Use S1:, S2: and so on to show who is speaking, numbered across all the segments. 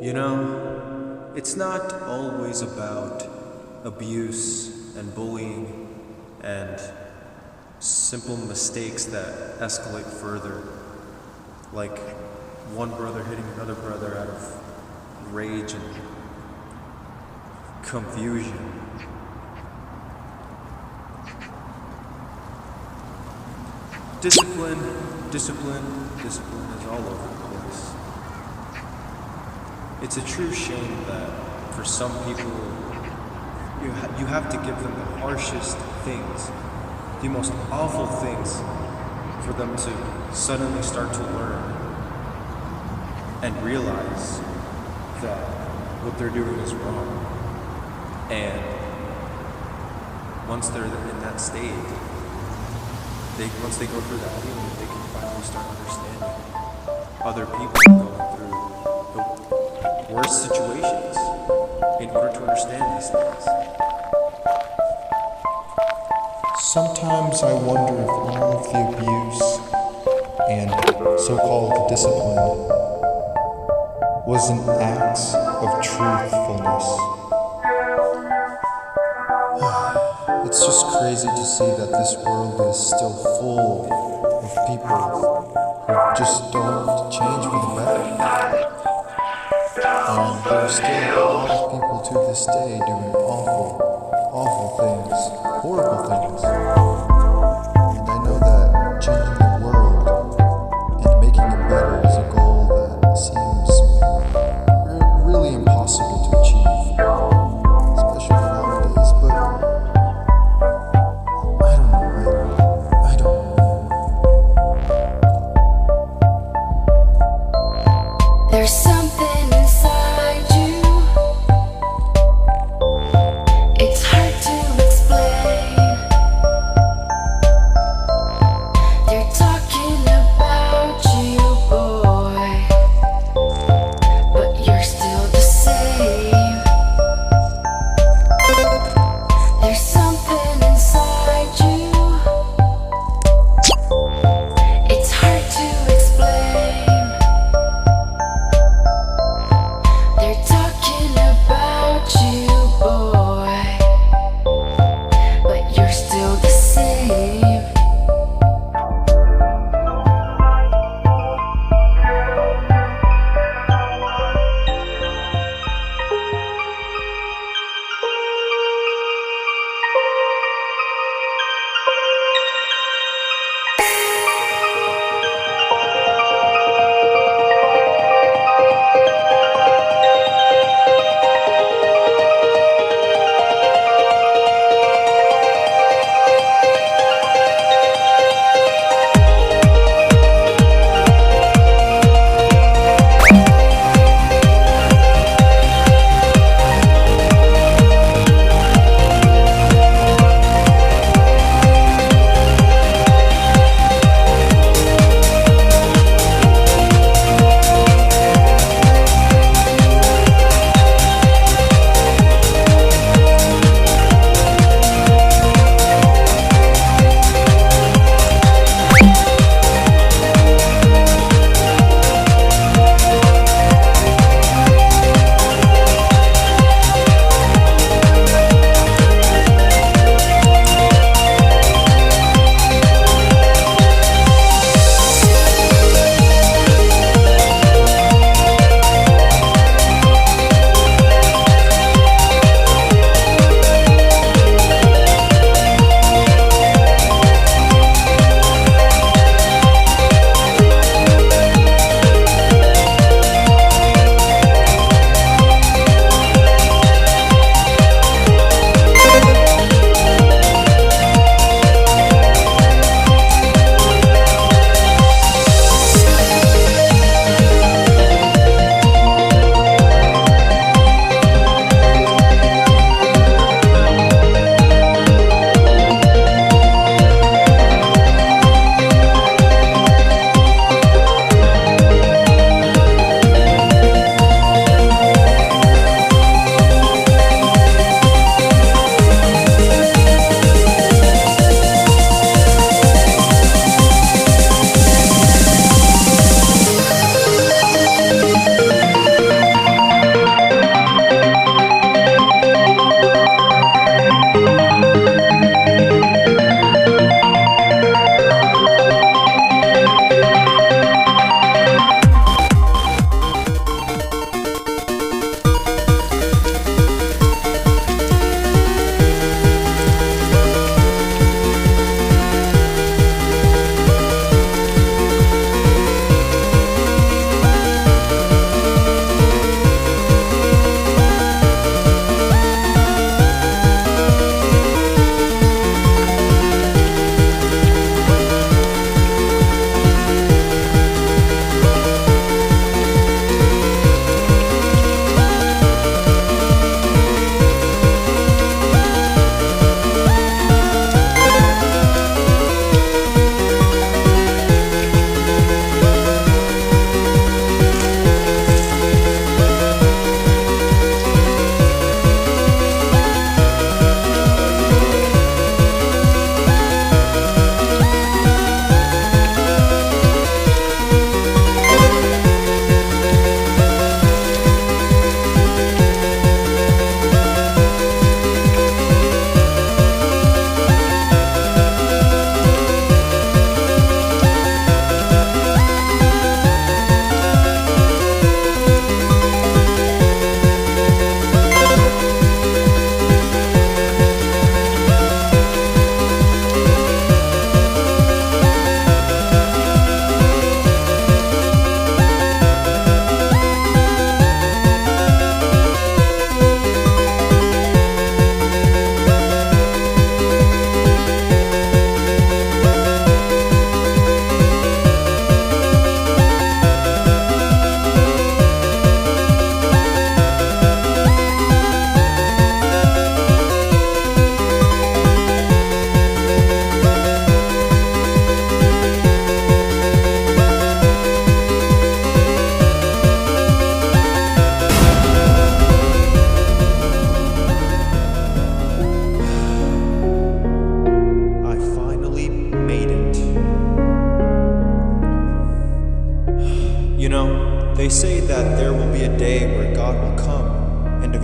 S1: You know, it's not always about abuse and bullying and simple mistakes that escalate further, like one brother hitting another brother out of rage and confusion. Discipline is all over the place. It's a true shame that for some people, you have to give them the harshest things, the most awful things, for them to suddenly start to learn and realize that what they're doing is wrong. And once they're in that state, once they go through that healing, they can finally start understanding other people going through the worst situations in order to understand these things.
S2: Sometimes I wonder if all of the abuse and so-called discipline was an act of truthfulness. It's just crazy to see that this world is still full of people who just don't change for the better. And there are still a lot of people to this day doing awful things, horrible things. And I know that changing the world and making it better is a goal that seems really impossible to achieve, especially nowadays, but I don't know.
S3: There's something inside you. It's hard to explain.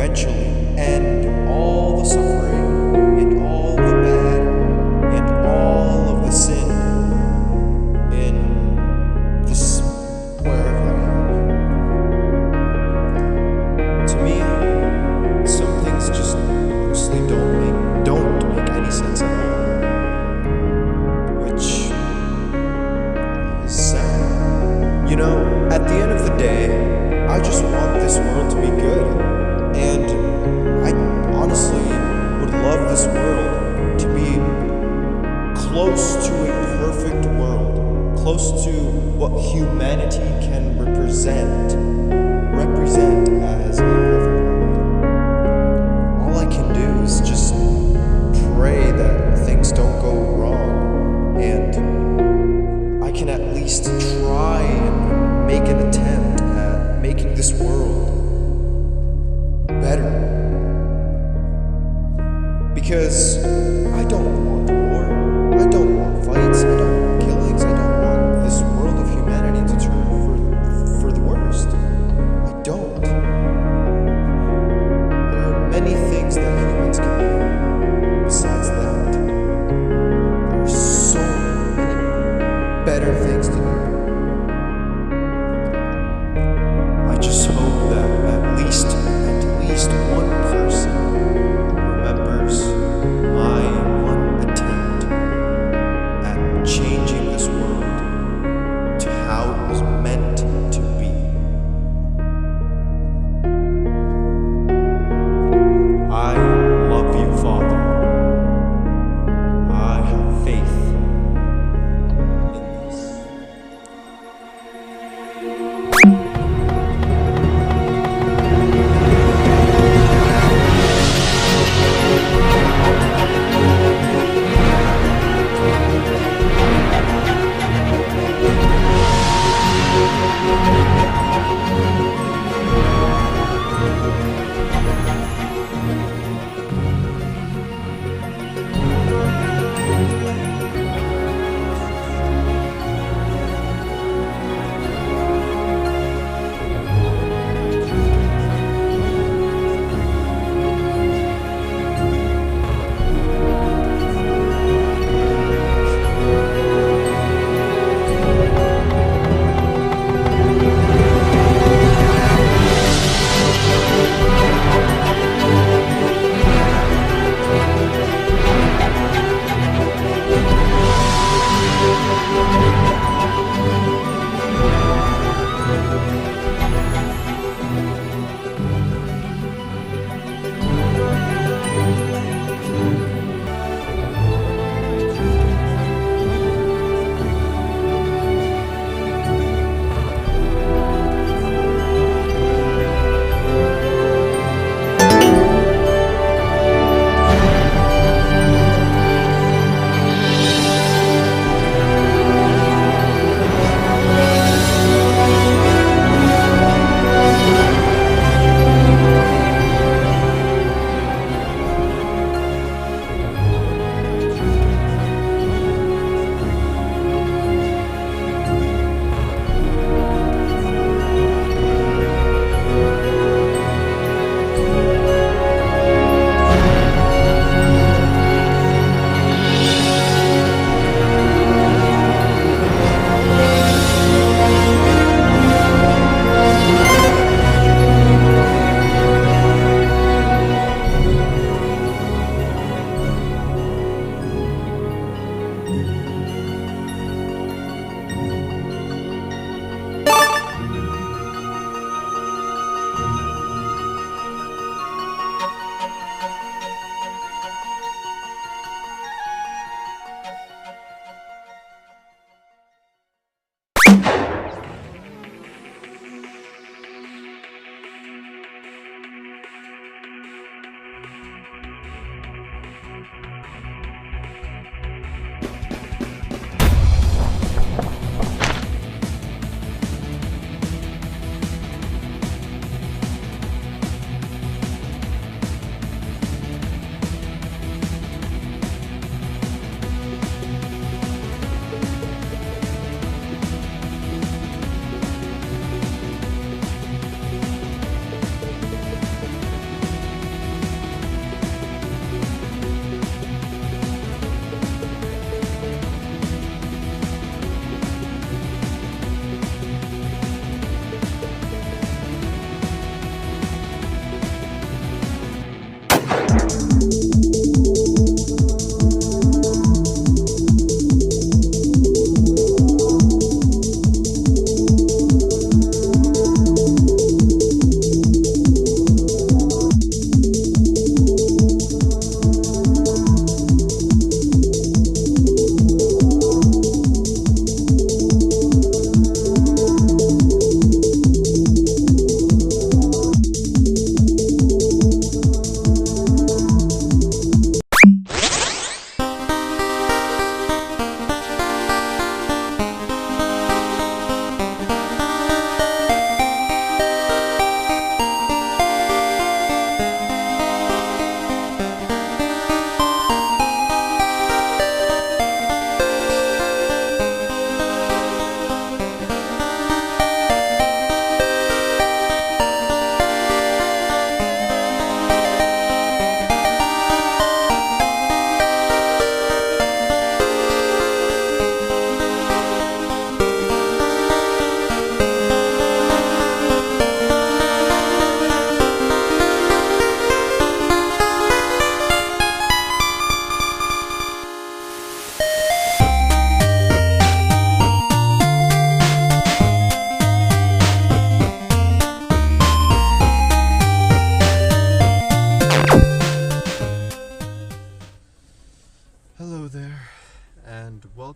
S2: eventually end all the suffering and all the bad and all of the sin in this wherever I am. To me, some things just honestly don't make any sense at all. Which is sad. You know, at the end of the day, I just want this world to be good. And I honestly would love this world to be close to a perfect world, close to what humanity can represent as a perfect world. All I can do is just pray that things don't go wrong, and I can at least try and make an attempt at making this world better. Because I don't want war, I don't want fights, I don't want killings, I don't want this world of humanity to turn for the worst. I don't. There are many things that humans can do besides that. There are so many better things to do. I just hope that at least one person remembers my one attempt at changing this world to how it was meant to be. I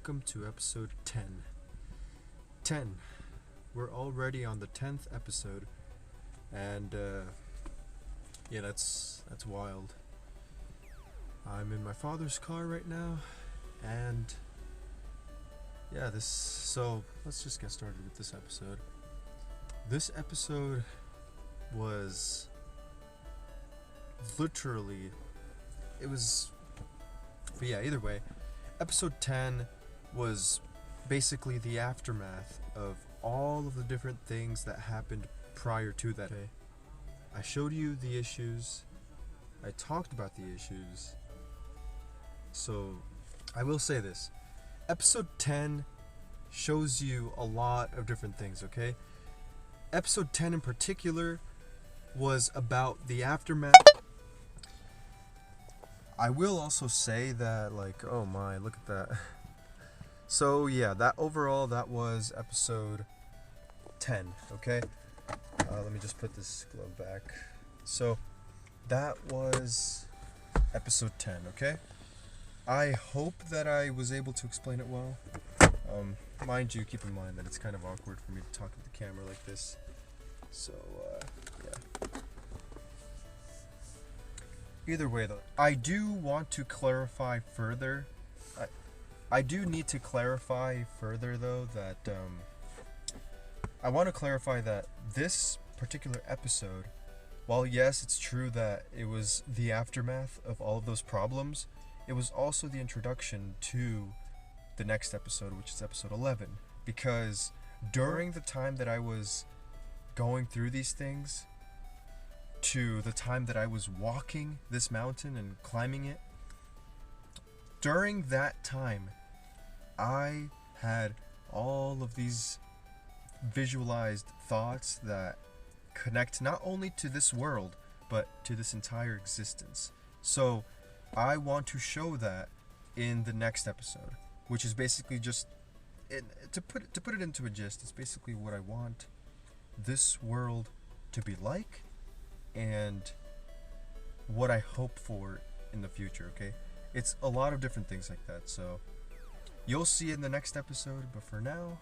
S2: welcome to episode 10. 10. We're already on the 10th episode, and yeah, that's wild. I'm in my father's car right now, and yeah, so let's just get started with this episode. This episode was literally, but yeah, either way, episode 10 was basically the aftermath of all of the different things that happened prior to that day. I showed you the issues, I talked about the issues, so I will say this. Episode 10 shows you a lot of different things, okay? Episode 10 in particular was about the aftermath. I will also say that, like, oh my, look at that. So yeah, that was episode 10, okay? Let me just put this glove back. So that was episode 10, okay? I hope that I was able to explain it well. Mind you, keep in mind that it's kind of awkward for me to talk to the camera like this. So, yeah. Either way, though, I do want to clarify further. I do need to clarify further, though, that I want to clarify that this particular episode, while yes, it's true that it was the aftermath of all of those problems, it was also the introduction to the next episode, which is episode 11. Because during the time that I was going through these things, to the time that I was walking this mountain and climbing it, during that time, I had all of these visualized thoughts that connect not only to this world, but to this entire existence. So I want to show that in the next episode, which is basically just, to put it into a gist, it's basically what I want this world to be like, and what I hope for in the future, okay? It's a lot of different things like that, so you'll see in the next episode, but for now,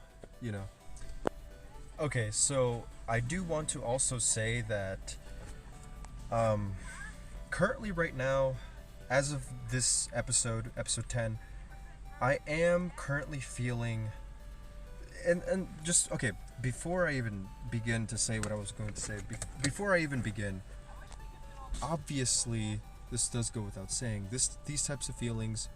S2: Okay, so I do want to also say that currently right now, as of this episode 10, I am currently feeling, and just, okay, before I even begin to say what I was going to say, before I even begin, obviously, this does go without saying, these types of feelings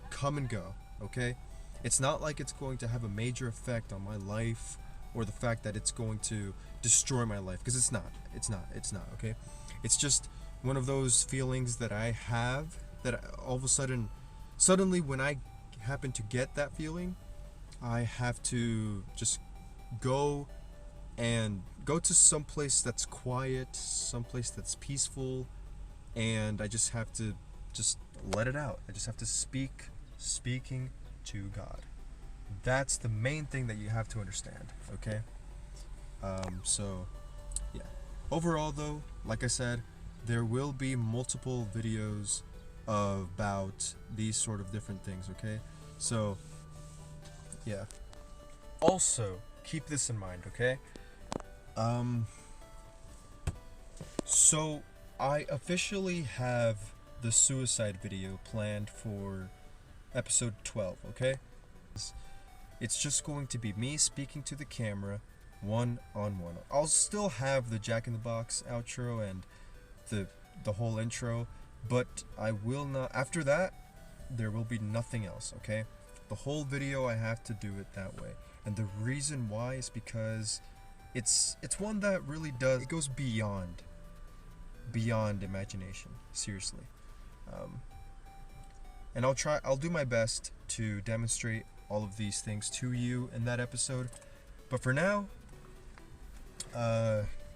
S2: come and go, okay? It's not like it's going to have a major effect on my life, or the fact that it's going to destroy my life, because it's not, okay? It's just one of those feelings that I have, that all of a suddenly when I happen to get that feeling, I have to just go to some place that's quiet, some place that's peaceful, and I just have to just let it out. I just have to speaking to God. That's the main thing that you have to understand, okay? So, yeah. Overall, though, like I said, there will be multiple videos about these sort of different things, okay? So, yeah. Also, keep this in mind, okay? So, I officially have the suicide video planned for episode 12, okay? It's just going to be me speaking to the camera, one-on-one. I'll still have the Jack in the Box outro and the whole intro, but I will not, after that, there will be nothing else, okay? The whole video, I have to do it that way. And the reason why is because it's one that really does, it goes beyond imagination, seriously. And I'll do my best to demonstrate all of these things to you in that episode. But for now,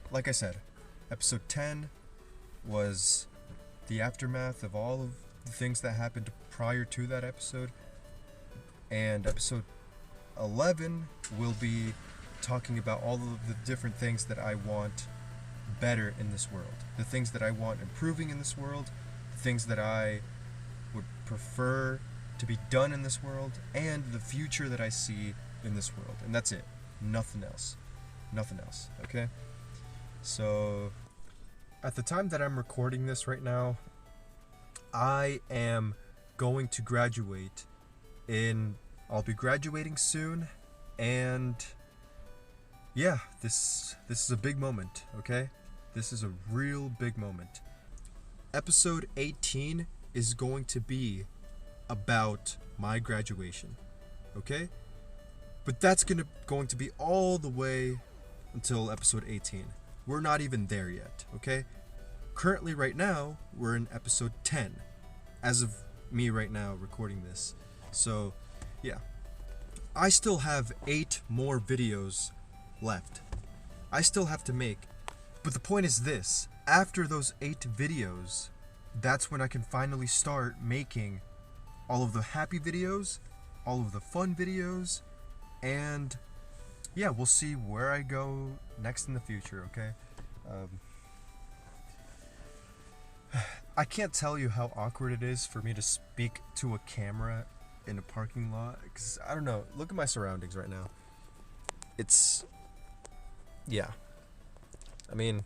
S2: like I said, episode 10 was the aftermath of all of the things that happened prior to that episode. And episode 11 will be talking about all of the different things that I want better in this world. The things that I want improving in this world. The things that I would prefer
S1: to be done in this world, and the future that I see in this world. And that's it. Nothing else. Nothing else, okay? So, at the time that I'm recording this right now, I am going to graduate I'll be graduating soon, and yeah, this is a big moment, okay? This is a real big moment. Episode 18 is going to be about my graduation, okay? But that's going to be all the way until episode 18. We're not even there yet, okay? Currently, right now, we're in episode 10, as of me right now recording this. So, yeah. I still have 8 more videos left. I still have to make. But the point is this. After those 8 videos, that's when I can finally start making all of the happy videos, all of the fun videos, and yeah, we'll see where I go next in the future, okay? I can't tell you how awkward it is for me to speak to a camera in a parking lot, because I don't know, look at my surroundings right now. It's, yeah, I mean,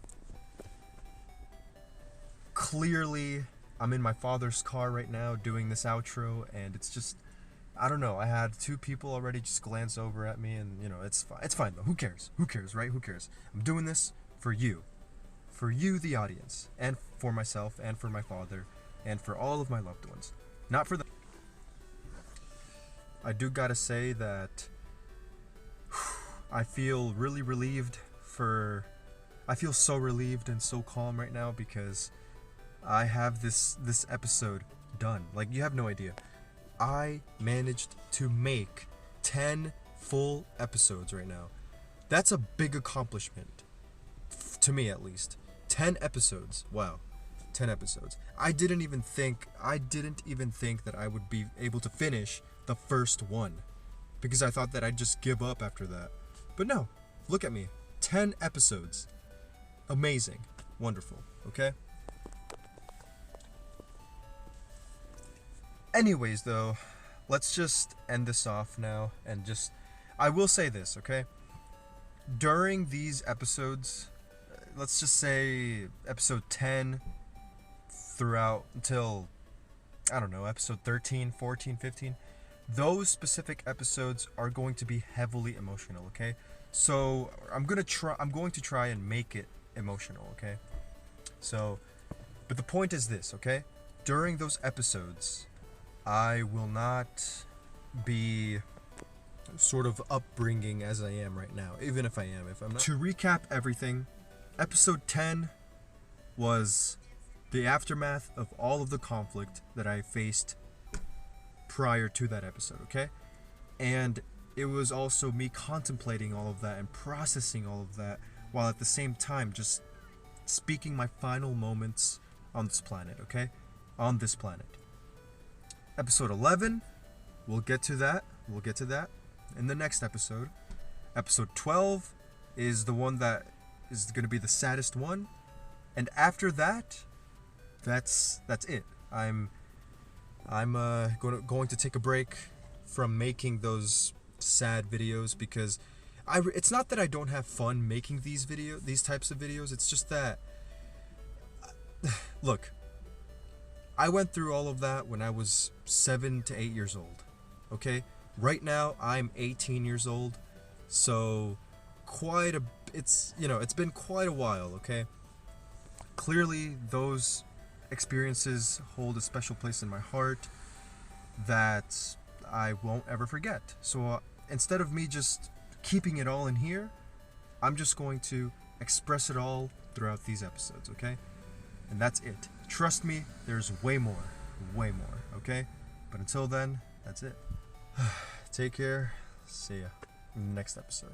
S1: clearly I'm in my father's car right now doing this outro, and it's just, I don't know, I had 2 people already just glance over at me, and you know, it's fine though, who cares, right, who cares? I'm doing this for you, the audience, and for myself, and for my father, and for all of my loved ones, not for the... I do gotta say that I feel really relieved I feel so relieved and so calm right now because I have this episode done. Like, you have no idea. I managed to make 10 full episodes right now. That's a big accomplishment, to me at least. 10 episodes. Wow. 10 episodes. I didn't even think that I would be able to finish the first one, because I thought that I'd just give up after that. But no, look at me. 10 episodes. Amazing. Wonderful. Okay? Anyways, though, let's just end this off now, and I will say this, okay? During these episodes, let's just say episode 10 throughout until, I don't know, episode 13, 14, 15, those specific episodes are going to be heavily emotional, okay? So I'm going to try and make it emotional, okay? So, but the point is this, okay? During those episodes, I will not be sort of upbringing as I am right now, even if I'm not. To recap everything, episode 10 was the aftermath of all of the conflict that I faced prior to that episode, okay? And it was also me contemplating all of that and processing all of that, while at the same time just speaking my final moments on this planet, okay? On this planet. Episode 11, we'll get to that in the next episode. Episode 12 is the one that is going to be the saddest one, and after that, that's it. I'm going to take a break from making those sad videos, because it's not that I don't have fun making these types of videos. It's just that, look, I went through all of that when I was 7 to 8 years old. Okay, right now I'm 18 years old, so it's been quite a while. Okay, clearly those experiences hold a special place in my heart that I won't ever forget. So instead of me just keeping it all in here, I'm just going to express it all throughout these episodes, okay? And that's it. Trust me, there's way more, okay? But until then, that's it. Take care. See ya in the next episode.